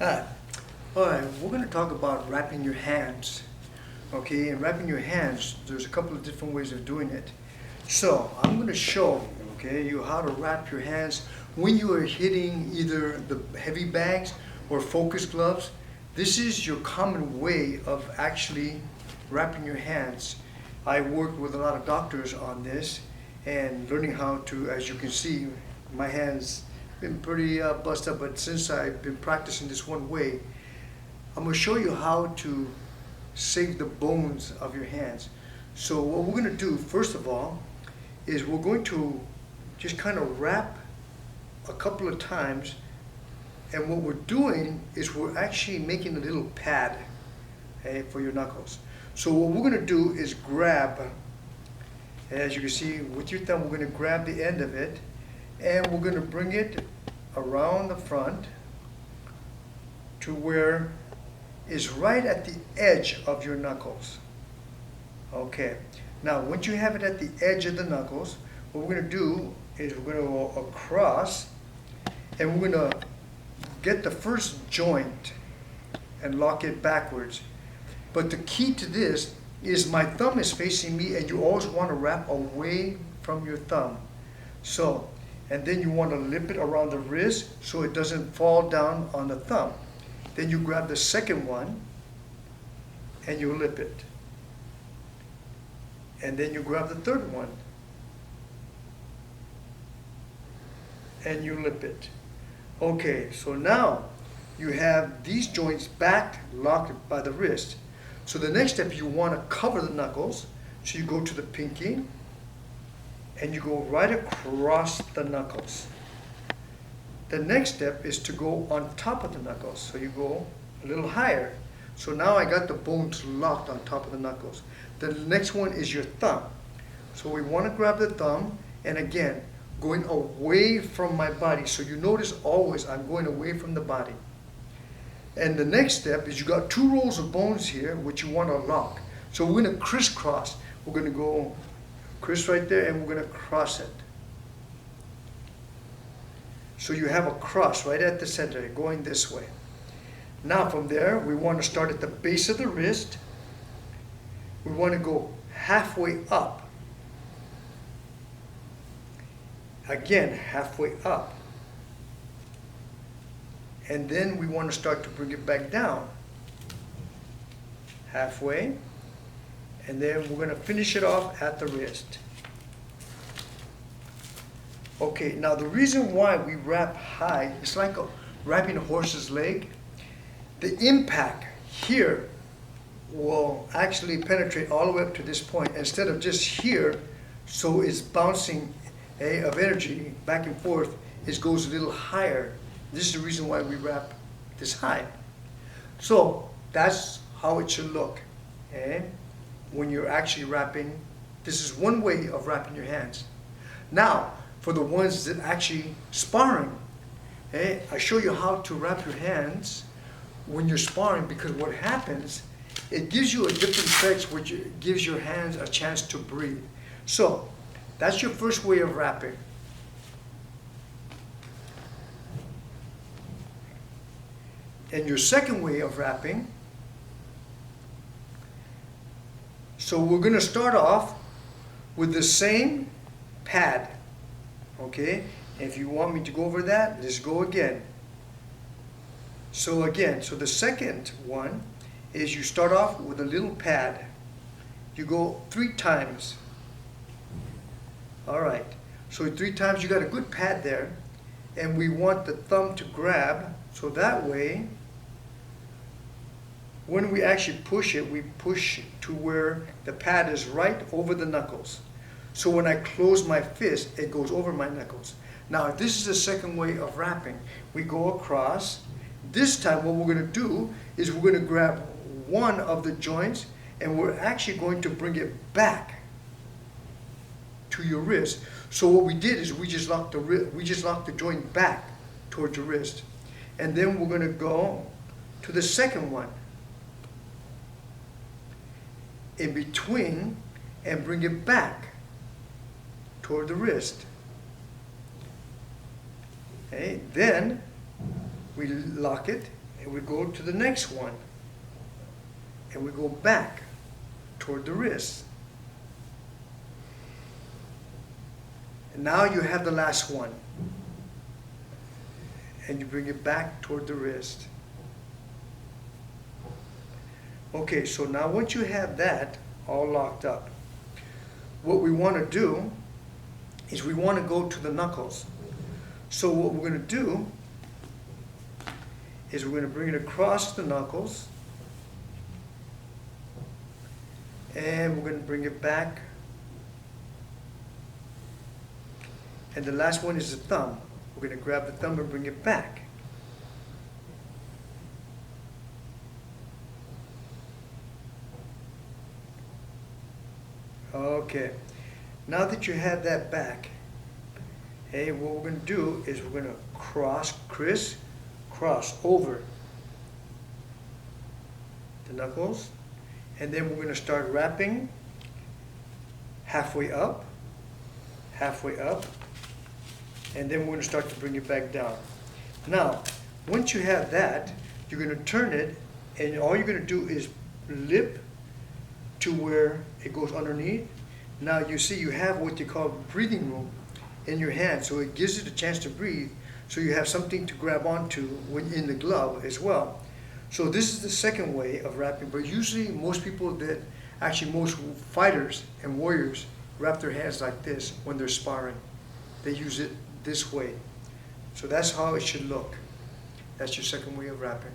Hi. All right, we're going to talk about wrapping your hands. Okay, and wrapping your hands, there's a couple of different ways of doing it. So I'm going to show you how to wrap your hands when you are hitting either the heavy bags or focus gloves. This is your common way of actually wrapping your hands. I worked with a lot of doctors on this and learning how to, as you can see, my hands been pretty busted up, but since I've been practicing this one way, I'm going to show you how to save the bones of your hands. So what we're going to do, first of all, is we're going to just kind of wrap a couple of times, and what we're doing is we're actually making a little pad, okay, for your knuckles. So what we're going to do is grab, as you can see with your thumb, we're going to grab the end of it, and we're going to bring it around the front to where it's right at the edge of your knuckles. Okay, now once you have it at the edge of the knuckles, what we're going to do is we're going to go across, and we're going to get the first joint and lock it backwards. But the key to this is my thumb is facing me, and you always want to wrap away from your thumb. So, and then you want to lip it around the wrist so it doesn't fall down on the thumb. Then you grab the second one and you lip it. And then you grab the third one and you lip it. Okay, so now you have these joints back locked by the wrist. So the next step, you want to cover the knuckles. So you go to the pinky and you go right across the knuckles. The next step is to go on top of the knuckles. So you go a little higher. So now I got the bones locked on top of the knuckles. The next one is your thumb. So we want to grab the thumb, and again, going away from my body. So you notice always I'm going away from the body. And the next step is you got two rows of bones here, which you want to lock. So we're going to crisscross. We're going to go criss right there, and we're going to cross it. So you have a cross right at the center going this way. Now from there, we want to start at the base of the wrist. We want to go halfway up. Again, halfway up. And then we want to start to bring it back down. Halfway. And then we're going to finish it off at the wrist. Okay, now the reason why we wrap high, it's like wrapping a horse's leg. The impact here will actually penetrate all the way up to this point instead of just here, so it's bouncing of energy back and forth. It goes a little higher. This is the reason why we wrap this high. So that's how it should look, okay? When you're actually wrapping. This is one way of wrapping your hands. Now, for the ones that actually sparring, okay, I show you how to wrap your hands when you're sparring, because what happens, it gives you a different effect, which gives your hands a chance to breathe. So that's your first way of wrapping. And your second way of wrapping, so we're going to start off with the same pad, okay? If you want me to go over that, let's go again. So again, so the second one is you start off with a little pad. You go 3 times. All right, so 3 times you got a good pad there, and we want the thumb to grab, so that way when we actually push it, we push to where the pad is right over the knuckles. So when I close my fist, it goes over my knuckles. Now this is the second way of wrapping. We go across. This time what we're going to do is we're going to grab one of the joints, and we're actually going to bring it back to your wrist. So what we did is we just locked the joint back towards your wrist. And then we're going to go to the second one in between and bring it back toward the wrist. Okay, then we lock it and we go to the next one, and we go back toward the wrist. And now you have the last one, and you bring it back toward the wrist. Okay, so now once you have that all locked up, what we want to do is we want to go to the knuckles. So what we're going to do is we're going to bring it across the knuckles, and we're going to bring it back, and the last one is the thumb. We're going to grab the thumb and bring it back. Okay, now that you have that back, hey, what we're going to do is we're going to cross over the knuckles, and then we're going to start wrapping halfway up, and then we're going to start to bring it back down. Now, once you have that, you're going to turn it, and all you're going to do is lip to where it goes underneath. Now you see you have what they call breathing room in your hand, so it gives it a chance to breathe, so you have something to grab onto when in the glove as well. So this is the second way of wrapping, but usually most fighters and warriors wrap their hands like this when they're sparring. They use it this way. So that's how it should look. That's your second way of wrapping.